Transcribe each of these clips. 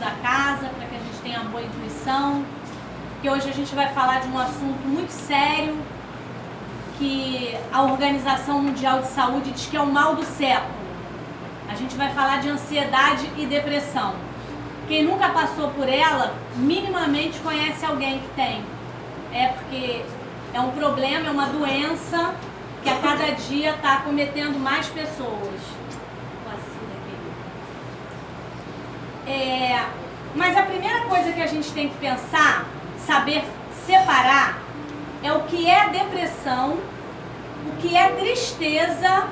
da casa, para que a gente tenha uma boa intuição. Que hoje a gente vai falar de um assunto muito sério, que a Organização Mundial de Saúde diz que é o mal do século. A gente vai falar de ansiedade e depressão. Quem nunca passou por ela, minimamente conhece alguém que tem. É porque é um problema, é uma doença que a cada dia está acometendo mais pessoas. Mas a primeira coisa que a gente tem que pensar, saber separar, é o que é depressão, o que é tristeza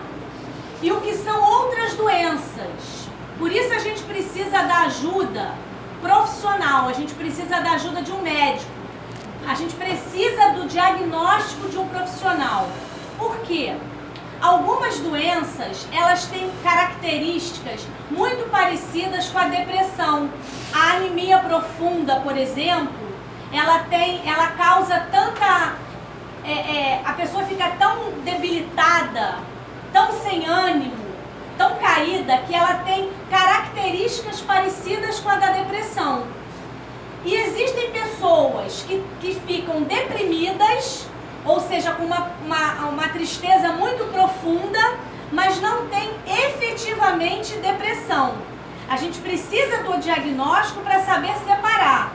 e o que são outras doenças. Por isso a gente precisa da ajuda profissional, a gente precisa da ajuda de um médico, a gente precisa do diagnóstico de um profissional. Por quê? Algumas doenças, elas têm características muito parecidas com a depressão. A anemia profunda, por exemplo, ela causa tanta... a pessoa fica tão debilitada, tão sem ânimo, tão caída, que ela tem características parecidas com a da depressão. E existem pessoas que ficam deprimidas, ou seja, com uma tristeza muito profunda, mas não tem efetivamente depressão. A gente precisa do diagnóstico para saber separar.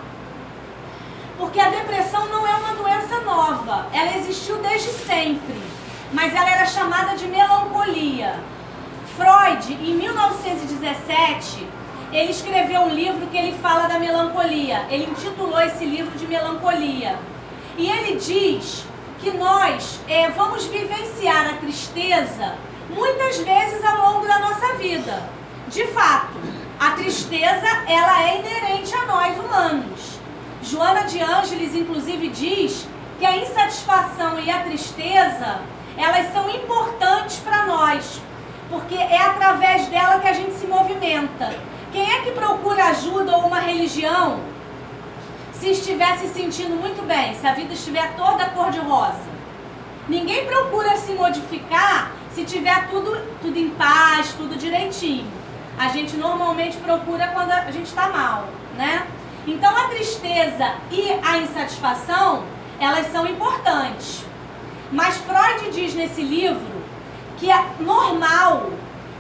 Porque a depressão não é uma doença nova, ela existiu desde sempre, mas ela era chamada de melancolia. Freud, em 1917, ele escreveu um livro que ele fala da melancolia. Ele intitulou esse livro de Melancolia. E ele diz que nós vamos vivenciar a tristeza muitas vezes ao longo da nossa vida. De fato, a tristeza, ela é inerente a nós humanos. Joana de Ângeles, inclusive, diz que a insatisfação e a tristeza, elas são importantes para nós, porque é através dela que a gente se movimenta. Quem é que procura ajuda ou uma religião se estiver se sentindo muito bem, se a vida estiver toda cor-de-rosa? Ninguém procura se modificar se tiver tudo em paz, tudo direitinho. A gente normalmente procura quando a gente está mal, né? Então a tristeza e a insatisfação, elas são importantes. Mas Freud diz nesse livro que é normal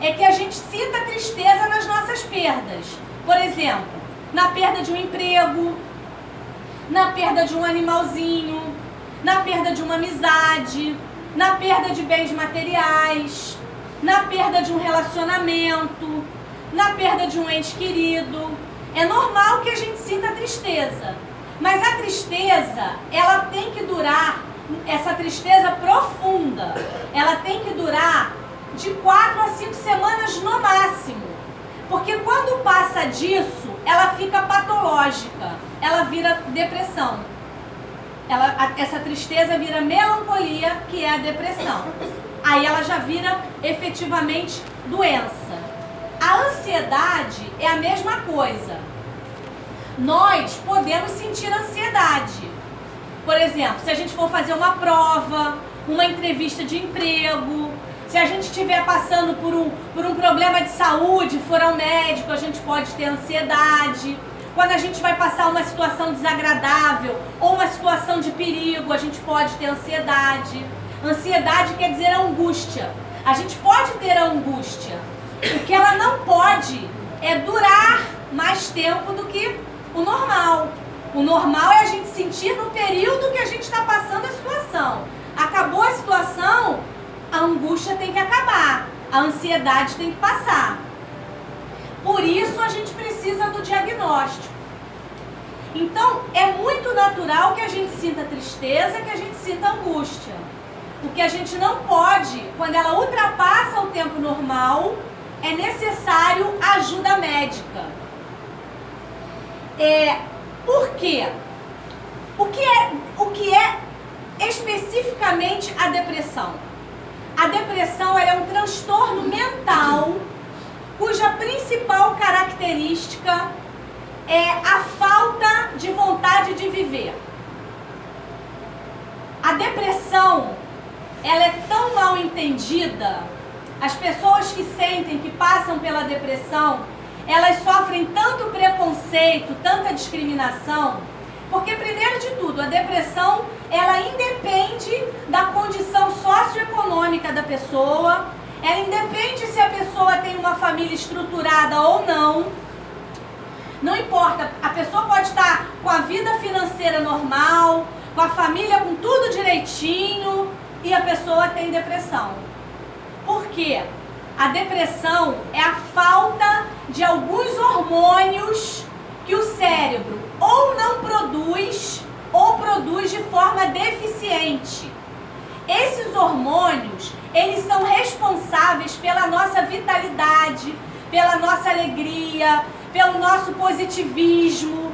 é que a gente sinta tristeza nas nossas perdas. Por exemplo, na perda de um emprego, na perda de um animalzinho, na perda de uma amizade, na perda de bens materiais, na perda de um relacionamento, na perda de um ente querido. É normal que a gente sinta tristeza, mas a tristeza, ela tem que durar, essa tristeza profunda, ela tem que durar de 4 a 5 semanas no máximo, porque quando passa disso, ela fica patológica, ela vira depressão. Essa tristeza vira melancolia, que é a depressão. Aí ela já vira efetivamente doença. A ansiedade é a mesma coisa. Nós podemos sentir ansiedade. Por exemplo, se a gente for fazer uma prova, uma entrevista de emprego, se a gente estiver passando por um problema de saúde, for ao médico, a gente pode ter ansiedade. Quando a gente vai passar uma situação desagradável ou uma situação de perigo, a gente pode ter ansiedade. Ansiedade quer dizer angústia. A gente pode ter a angústia. O que ela não pode é durar mais tempo do que o normal. O normal é a gente sentir no período que a gente está passando a situação. Acabou a situação, a angústia tem que acabar, a ansiedade tem que passar. Por isso a gente precisa do diagnóstico. Então é muito natural que a gente sinta tristeza, que a gente sinta angústia. O que a gente não pode, quando ela ultrapassa o tempo normal, é necessário ajuda médica. Por quê? O que é especificamente a depressão? A depressão é um transtorno mental cuja principal característica é a falta de vontade de viver. A depressão, ela é tão mal entendida, as pessoas que sentem, que passam pela depressão, elas sofrem tanto preconceito preconceito, tanta discriminação? Porque, primeiro de tudo, a depressão, ela independe da condição socioeconômica da pessoa, ela independe se a pessoa tem uma família estruturada ou não. Não importa, a pessoa pode estar com a vida financeira normal, com a família com tudo direitinho, e a pessoa tem depressão. Por quê? A depressão é a falta de alguns hormônios que o cérebro ou não produz ou produz de forma deficiente. Esses hormônios, eles são responsáveis pela nossa vitalidade, pela nossa alegria, pelo nosso positivismo.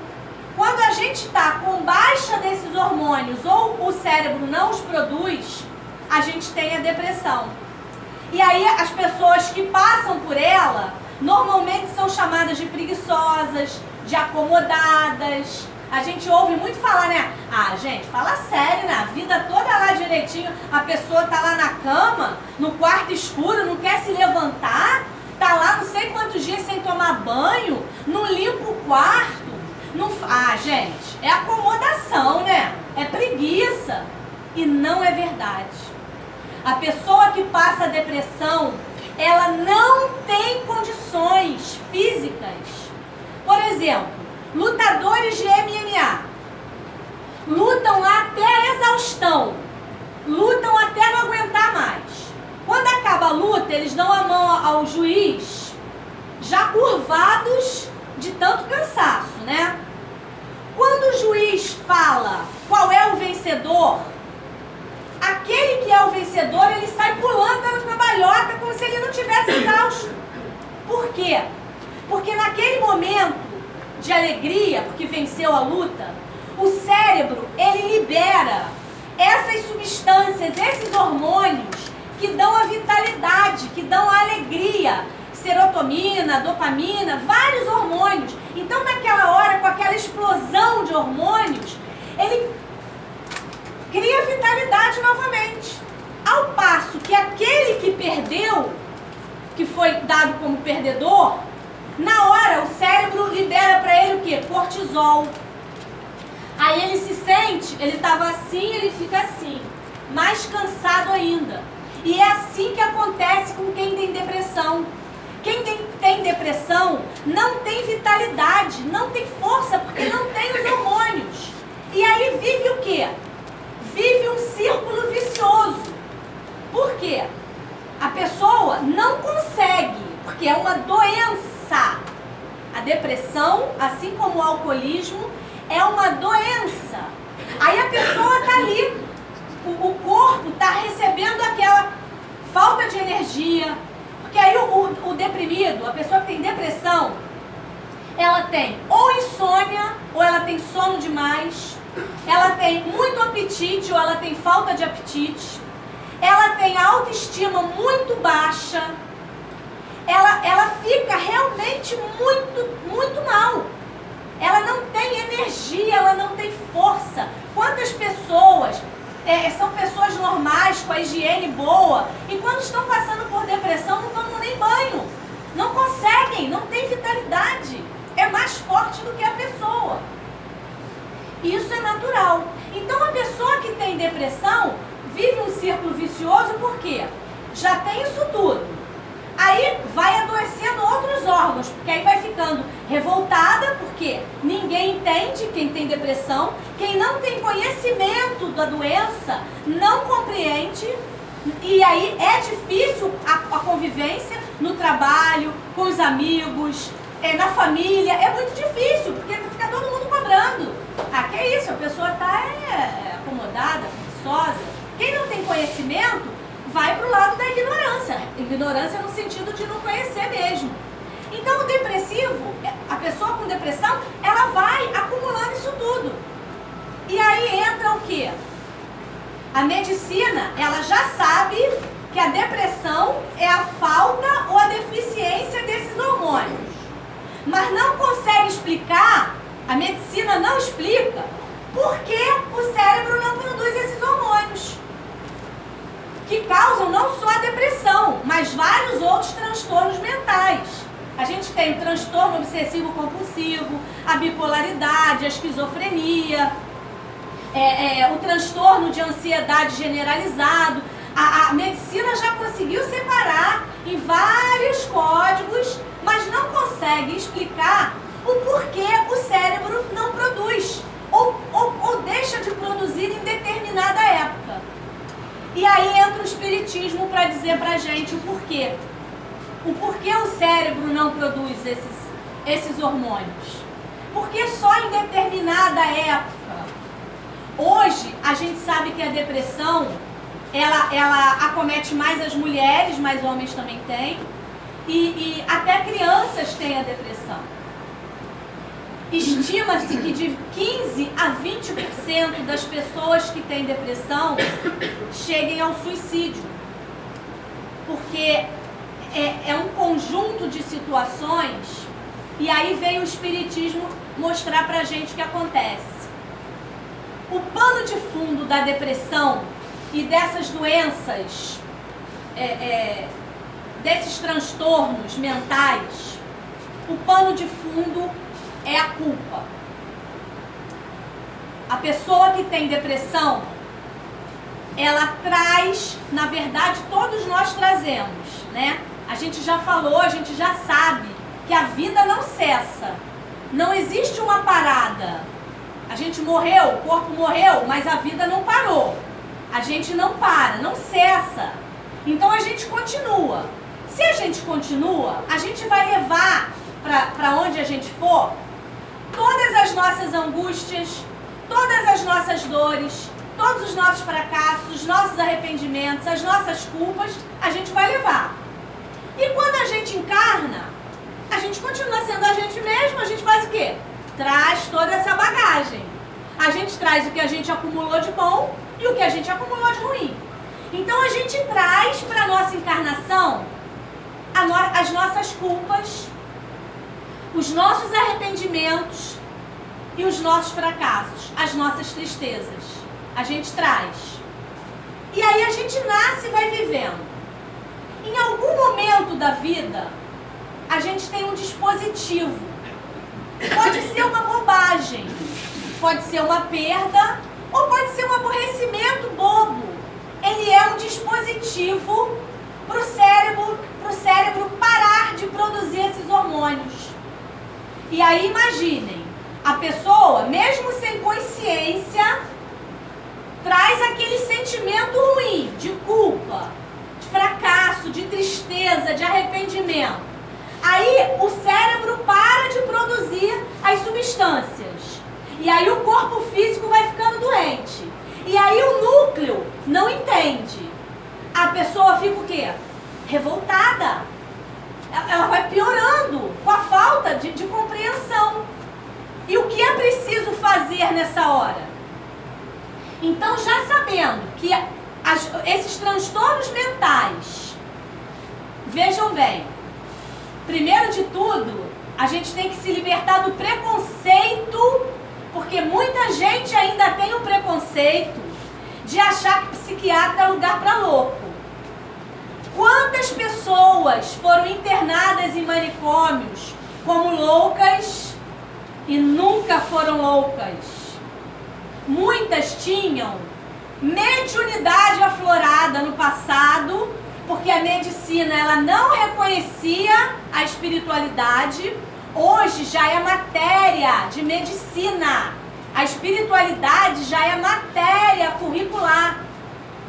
Quando a gente está com baixa desses hormônios ou o cérebro não os produz, a gente tem a depressão. E aí as pessoas que passam por ela normalmente são chamadas de preguiçosas, de acomodadas. A gente ouve muito falar, né? Ah, gente, fala sério, né? A vida toda lá direitinho, a pessoa tá lá na cama, no quarto escuro, não quer se levantar, tá lá não sei quantos dias sem tomar banho, não limpa o quarto. Não... Ah, gente, é acomodação, né? É preguiça. E não é verdade. A pessoa que passa depressão, ela não tem condições físicas. Por exemplo, lutadores de MMA lutam lá até a exaustão, lutam até não aguentar mais. Quando acaba a luta, eles dão a mão ao juiz, já curvados de tanto cansaço, né? Quando o juiz fala qual é o vencedor, aquele que é o vencedor, ele sai pulando dando cambalhota como se ele não tivesse exausto. Por quê? Porque naquele momento de alegria, porque venceu a luta, o cérebro, ele libera essas substâncias, esses hormônios que dão a vitalidade, que dão a alegria, serotonina, dopamina, vários hormônios. Então naquela hora, com aquela explosão de hormônios, ele cria vitalidade novamente. Ao passo que aquele que perdeu, que foi dado como perdedor, na hora o cérebro libera para ele o quê? Cortisol. Aí ele se sente, ele estava assim, ele fica assim, mais cansado ainda. E é assim que acontece com quem tem depressão. Quem tem depressão não tem vitalidade, não tem força, porque não tem os hormônios. E aí vive o quê? Vive um círculo vicioso. Por quê? A pessoa não consegue, porque é uma doença. A depressão, assim como o alcoolismo, é uma doença. Aí a pessoa está ali, o corpo está recebendo aquela falta de energia. Porque aí o deprimido, a pessoa que tem depressão, ela tem ou insônia, ou ela tem sono demais, ela tem muito apetite, ou ela tem falta de apetite, ela tem autoestima muito baixa, ela fica realmente muito mal. Ela não tem energia, ela não tem força. Quantas pessoas são pessoas normais, com a higiene boa, e quando estão passando por depressão não tomam nem banho, não conseguem, não tem vitalidade, é mais forte do que a pessoa. Isso é natural. Então a pessoa que tem depressão vive um círculo vicioso porque já tem isso tudo. Aí vai adoecendo outros órgãos, porque aí vai ficando revoltada, porque ninguém entende quem tem depressão, quem não tem conhecimento da doença não compreende, e aí é difícil a convivência no trabalho, com os amigos, na família, é muito difícil, porque fica todo mundo cobrando. Ah, que é isso, a pessoa está acomodada, preguiçosa. Quem não tem conhecimento vai para o lado da ignorância. Ignorância no sentido de não conhecer mesmo. Então o depressivo, a pessoa com depressão, ela vai acumulando isso tudo. E aí entra o quê? A medicina, ela já sabe que a depressão é a falta ou a deficiência desses hormônios. Mas não consegue explicar, a medicina não explica, por que o cérebro não produz esses hormônios, que causam não só a depressão, mas vários outros transtornos mentais. A gente tem o transtorno obsessivo compulsivo, a bipolaridade, a esquizofrenia, o transtorno de ansiedade generalizado. A medicina já conseguiu separar em vários códigos, mas não consegue explicar o porquê o cérebro não produz ou deixa de produzir em determinada época. E aí entra o espiritismo para dizer pra gente o porquê. O porquê o cérebro não produz esses hormônios. Porque só em determinada época. Hoje, a gente sabe que a depressão, ela acomete mais as mulheres, mas homens também têm. E até crianças têm a depressão. Estima-se que de 15 a 20% das pessoas que têm depressão cheguem ao suicídio. Porque é um conjunto de situações, e aí vem o espiritismo mostrar pra gente o que acontece. O pano de fundo da depressão e dessas doenças, desses transtornos mentais, o pano de fundo é a culpa. A pessoa que tem depressão, ela traz, na verdade, todos nós trazemos, né? A gente já falou, a gente já sabe que a vida não cessa. Não existe uma parada. A gente morreu, o corpo morreu, mas a vida não parou. A gente não para, não cessa. Então a gente continua. Se a gente continua, a gente vai levar para onde a gente for todas as nossas angústias, todas as nossas dores, todos os nossos fracassos, os nossos arrependimentos, as nossas culpas, a gente vai levar. E quando a gente encarna, a gente continua sendo a gente mesmo, a gente faz o quê? Traz toda essa bagagem. A gente traz o que a gente acumulou de bom e o que a gente acumulou de ruim. Então a gente traz para a nossa encarnação as nossas culpas, os nossos arrependimentos e os nossos fracassos, as nossas tristezas. A gente traz. E aí a gente nasce e vai vivendo. Em algum momento da vida, a gente tem um dispositivo. Pode ser uma bobagem, pode ser uma perda, ou pode ser um aborrecimento bobo. Ele é um dispositivo para o cérebro parar de produzir esses hormônios. E aí imaginem, a pessoa, mesmo sem consciência, traz aquele sentimento ruim, de culpa, de fracasso, de tristeza, de arrependimento. Aí o cérebro para de produzir as substâncias. E aí o corpo físico vai ficando doente. E aí o núcleo não entende. A pessoa fica o quê? Revoltada. Ela vai piorando com a falta de compreensão. E o que é preciso fazer nessa hora? Então, já sabendo que esses transtornos mentais, vejam bem, primeiro de tudo, a gente tem que se libertar do preconceito, porque muita gente ainda tem o preconceito de achar que psiquiatra é lugar para louco. Quantas pessoas foram internadas em manicômios como loucas e nunca foram loucas? Muitas tinham mediunidade aflorada no passado, porque a medicina ela não reconhecia a espiritualidade. Hoje já é matéria de medicina. A espiritualidade já é matéria curricular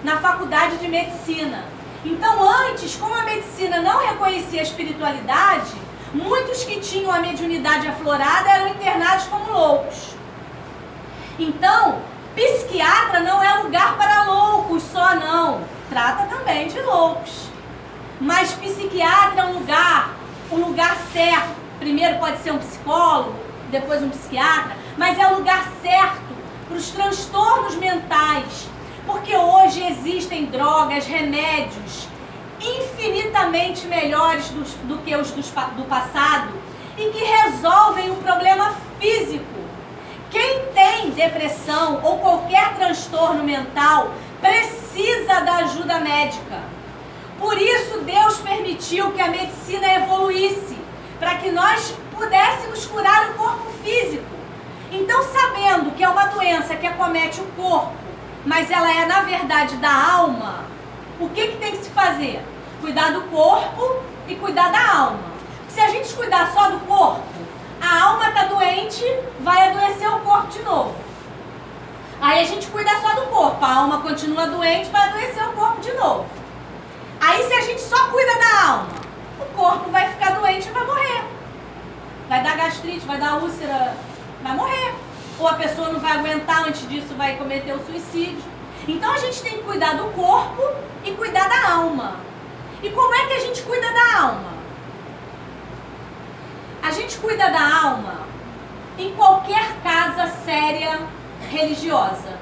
na faculdade de medicina. Então antes, como a medicina não reconhecia a espiritualidade, muitos que tinham a mediunidade aflorada eram internados como loucos. Então, psiquiatra não é lugar para loucos só não, trata também de loucos. Mas psiquiatra é um lugar certo. Primeiro pode ser um psicólogo, depois um psiquiatra, mas é o lugar certo para os transtornos mentais. Porque hoje existem drogas, remédios infinitamente melhores do que os do passado e que resolvem o problema físico. Quem tem depressão ou qualquer transtorno mental precisa da ajuda médica. Por isso Deus permitiu que a medicina evoluísse para que nós pudéssemos curar o corpo físico. Então, sabendo que é uma doença que acomete o corpo, mas ela é na verdade da alma, o que tem que se fazer? Cuidar do corpo e cuidar da alma. Se a gente cuidar só do corpo, a alma está doente, vai adoecer o corpo de novo. Aí a gente cuida só do corpo, a alma continua doente, vai adoecer o corpo de novo. Aí se a gente só cuida da alma, o corpo vai ficar doente e vai morrer. Vai dar gastrite, vai dar úlcera, vai morrer. Ou a pessoa não vai aguentar, antes disso vai cometer o suicídio. Então a gente tem que cuidar do corpo e cuidar da alma. E como é que a gente cuida da alma? A gente cuida da alma em qualquer casa séria religiosa.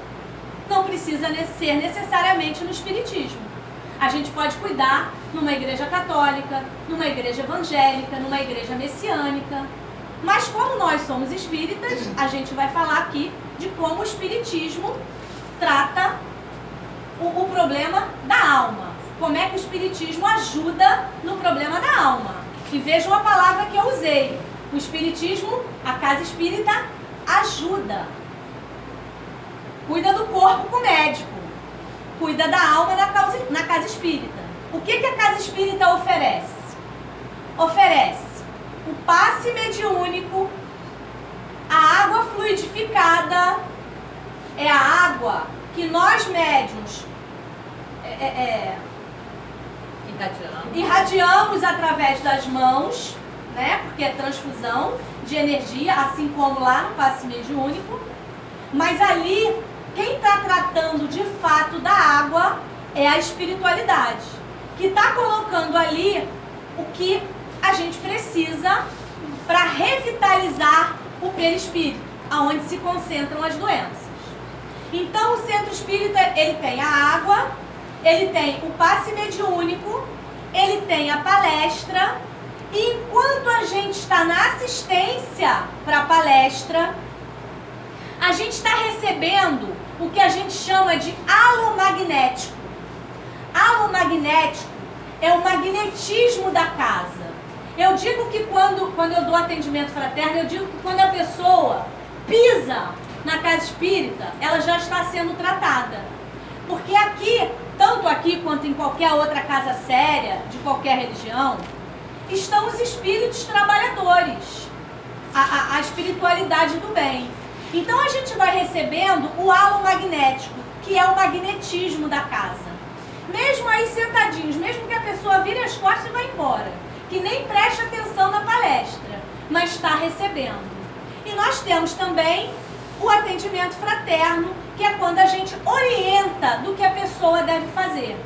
Não precisa ser necessariamente no espiritismo. A gente pode cuidar numa igreja católica, numa igreja evangélica, numa igreja messiânica. Mas como nós somos espíritas, a gente vai falar aqui de como o espiritismo trata o problema da alma. Como é que o espiritismo ajuda no problema da alma. E vejam a palavra que eu usei. O espiritismo, a casa espírita, ajuda. Cuida do corpo com o médico. Cuida da alma na casa espírita. O que a casa espírita oferece? Oferece o passe mediúnico, a água fluidificada, é a água que nós médiuns irradiamos através das mãos, né? Porque é transfusão de energia, assim como lá no passe mediúnico. Mas ali, quem está tratando de fato da água é a espiritualidade, que está colocando ali o que a gente precisa para revitalizar o perispírito, aonde se concentram as doenças. Então o centro espírita, ele tem a água, ele tem o passe mediúnico, ele tem a palestra, e enquanto a gente está na assistência para a palestra, a gente está recebendo o que a gente chama de halo magnético. Halo magnético é o magnetismo da casa. Eu digo que quando eu dou atendimento fraterno, eu digo que quando a pessoa pisa na casa espírita, ela já está sendo tratada. Porque aqui, tanto aqui quanto em qualquer outra casa séria, de qualquer religião, estão os espíritos trabalhadores, a espiritualidade do bem. Então a gente vai recebendo o halo magnético, que é o magnetismo da casa. Mesmo aí sentadinhos, mesmo que a pessoa vire as costas e vá embora, que nem preste atenção na palestra, mas está recebendo. E nós temos também o atendimento fraterno, que é quando a gente orienta do que a pessoa deve fazer.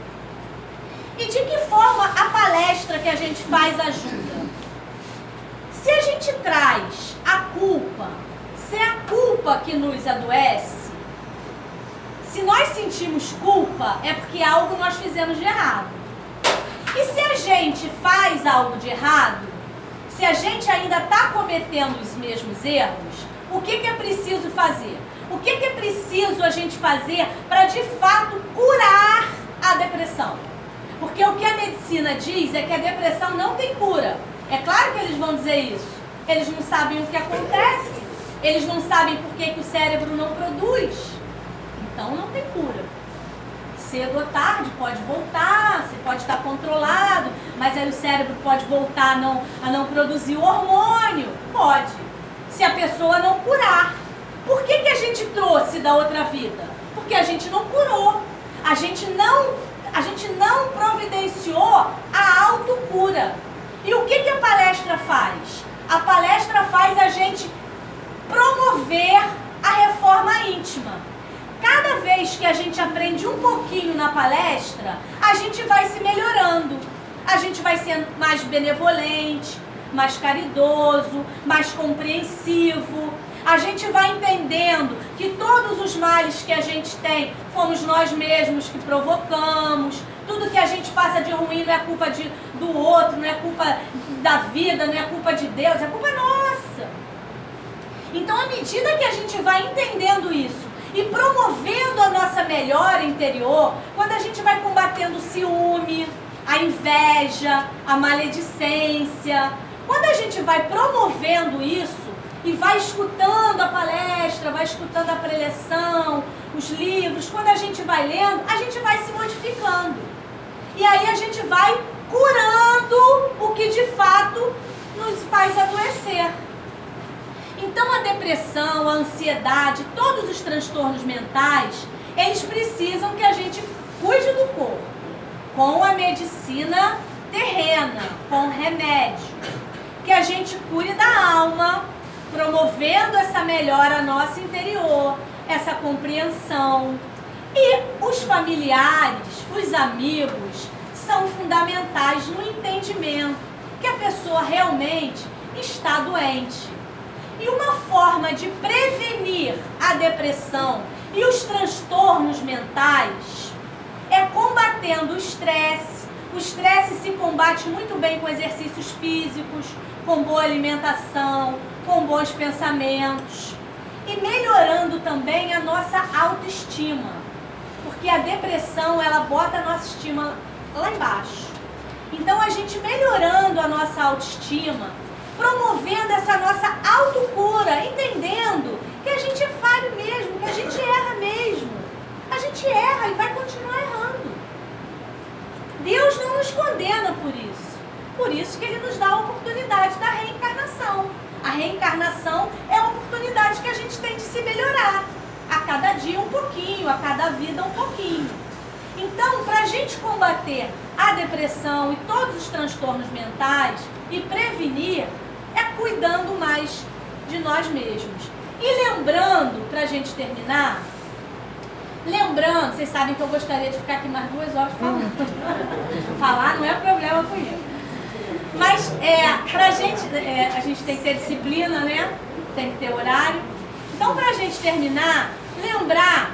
E de que forma a palestra que a gente faz ajuda? Se a gente traz a culpa, se é a culpa que nos adoece, se nós sentimos culpa, é porque algo nós fizemos de errado. E se a gente faz algo de errado, se a gente ainda está cometendo os mesmos erros, o que é preciso fazer? O que é preciso a gente fazer para de fato curar a depressão? Porque o que a medicina diz é que a depressão não tem cura. É claro que eles vão dizer isso. Eles não sabem o que acontece. Eles não sabem por que o cérebro não produz. Então não tem cura. Cedo ou tarde pode voltar, você pode estar controlado, mas aí o cérebro pode voltar a não produzir o hormônio. Pode. Se a pessoa não curar. Por que a gente trouxe da outra vida? Porque a gente não curou. A gente não providenciou a autocura. E o que a palestra faz? A palestra faz a gente promover a reforma íntima. Cada vez que a gente aprende um pouquinho na palestra, a gente vai se melhorando. A gente vai sendo mais benevolente, mais caridoso, mais compreensivo. A gente vai entendendo que todos os males que a gente tem fomos nós mesmos que provocamos. Tudo que a gente passa de ruim não é culpa do outro, não é culpa da vida, não é culpa de Deus, é culpa nossa. Então, à medida que a gente vai entendendo isso e promovendo a nossa melhora interior, quando a gente vai combatendo o ciúme, a inveja, a maledicência, quando a gente vai promovendo isso e vai escutando a palestra, vai escutando a preleção, os livros, quando a gente vai lendo, a gente vai se modificando. E aí a gente vai curando o que de fato nos faz adoecer. Então a depressão, a ansiedade, todos os transtornos mentais, eles precisam que a gente cuide do corpo, com a medicina terrena, com remédio. Que a gente cure da alma, promovendo essa melhora nossa interior, essa compreensão. E os familiares, os amigos, são fundamentais no entendimento que a pessoa realmente está doente. E uma forma de prevenir a depressão e os transtornos mentais é combatendo o estresse. O estresse se combate muito bem com exercícios físicos, com boa alimentação, com bons pensamentos. E melhorando também a nossa autoestima. Porque a depressão, ela bota a nossa estima lá embaixo. Então a gente melhorando a nossa autoestima, promovendo essa nossa autocura, entendendo que a gente é falho mesmo, que a gente erra mesmo. A gente erra e vai continuar errando. Deus não nos condena por isso. Por isso que Ele nos dá a oportunidade da reencarnação. A reencarnação é a oportunidade que a gente tem de se melhorar. A cada dia um pouquinho, a cada vida um pouquinho. Então, para a gente combater a depressão e todos os transtornos mentais e prevenir, é cuidando mais de nós mesmos. E lembrando, para a gente terminar, vocês sabem que eu gostaria de ficar aqui mais 2 horas falando. Falar não é problema comigo. Mas pra gente, a gente tem que ter disciplina, né? Tem que ter horário. Então, pra gente terminar, lembrar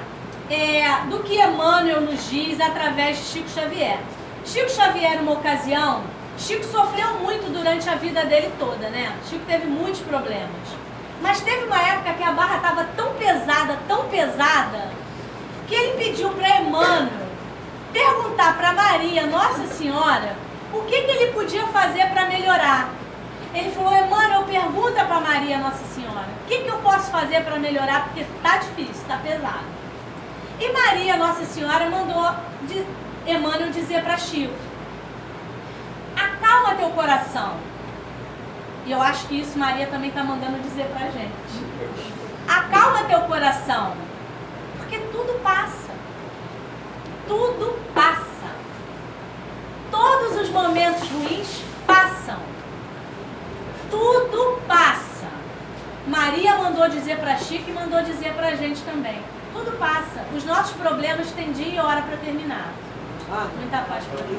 do que Emmanuel nos diz através de Chico Xavier. Chico Xavier, numa ocasião, Chico sofreu muito durante a vida dele toda, né? Chico teve muitos problemas. Mas teve uma época que a barra estava tão pesada, que ele pediu para Emmanuel perguntar para Maria, Nossa Senhora, o que ele podia fazer para melhorar. Ele falou, Emmanuel, pergunta para Maria, Nossa Senhora, o que eu posso fazer para melhorar, porque tá difícil, tá pesado. E Maria, Nossa Senhora, mandou Emmanuel dizer para Chico, acalma teu coração. E eu acho que isso Maria também está mandando dizer para a gente. Acalma teu coração, porque tudo passa. Tudo passa. Todos os momentos ruins passam. Tudo passa. Maria mandou dizer para Chico e mandou dizer para a gente também. Tudo passa. Os nossos problemas têm dia e hora para terminar. Muita paz para você.